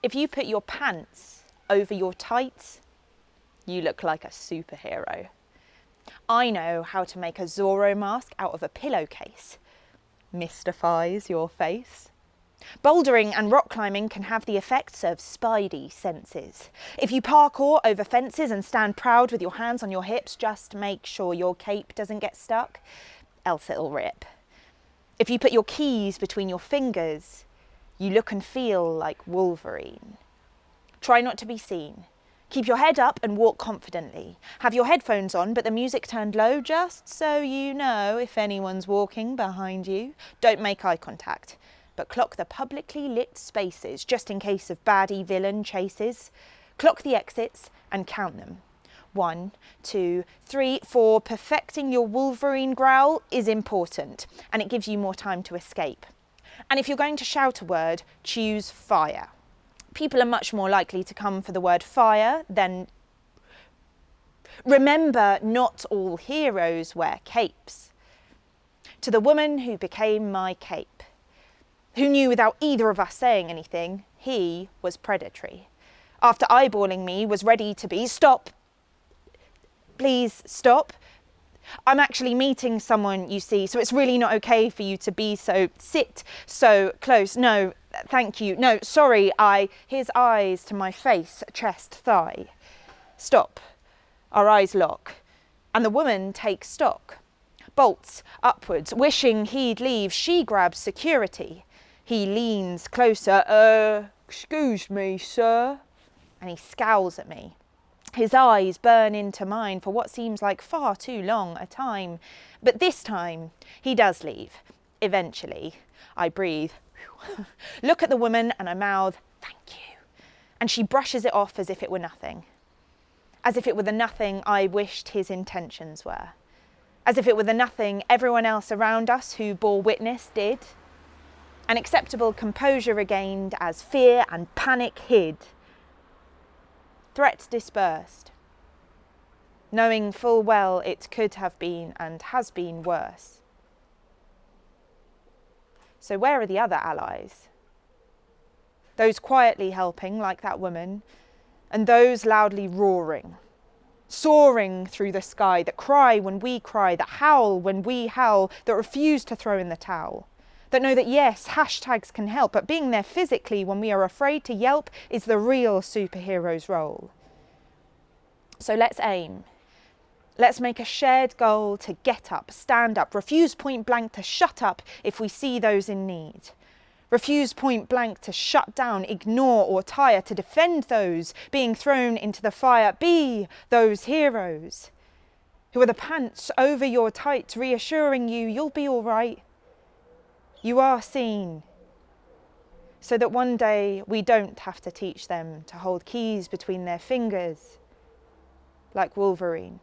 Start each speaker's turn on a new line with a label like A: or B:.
A: If you put your pants over your tights, you look like a superhero. I know how to make a Zorro mask out of a pillowcase. Mystifies your face. Bouldering and rock climbing can have the effects of spidey senses. If you parkour over fences and stand proud with your hands on your hips, just make sure your cape doesn't get stuck, else it'll rip. If you put your keys between your fingers, you look and feel like Wolverine. Try not to be seen. Keep your head up and walk confidently. Have your headphones on, but the music turned low just so you know if anyone's walking behind you. Don't make eye contact, but clock the publicly lit spaces just in case of baddie villain chases. Clock the exits and count them. 1, 2, 3, 4. Perfecting your Wolverine growl is important, and it gives you more time to escape. And if you're going to shout a word, choose fire. People are much more likely to come for the word fire than... Remember, not all heroes wear capes. To the woman who became my cape, who knew without either of us saying anything, he was predatory. After eyeballing me, was ready to be, stop, please stop. I'm actually meeting someone, you see, so it's really not okay for you to be sit so close. No, thank you. No, sorry, his eyes to my face, chest, thigh. Stop. Our eyes lock. And the woman takes stock. Bolts upwards, wishing he'd leave. She grabs security. He leans closer. Excuse me, sir. And he scowls at me. His eyes burn into mine for what seems like far too long a time. But this time, he does leave. Eventually, I breathe. Look at the woman and I mouth, thank you. And she brushes it off as if it were nothing. As if it were the nothing I wished his intentions were. As if it were the nothing everyone else around us who bore witness did. An acceptable composure regained as fear and panic hid. Threats dispersed, knowing full well it could have been and has been worse. So where are the other allies? Those quietly helping, like that woman, and those loudly roaring, soaring through the sky, that cry when we cry, that howl when we howl, that refuse to throw in the towel. That know that yes, hashtags can help, but being there physically when we are afraid to yelp is the real superhero's role. So let's aim. Let's make a shared goal to get up, stand up, refuse point blank to shut up if we see those in need. Refuse point blank to shut down, ignore or tire, to defend those being thrown into the fire. Be those heroes who are the pants over your tights, reassuring you you'll be all right. You are seen, so that one day we don't have to teach them to hold keys between their fingers like Wolverine.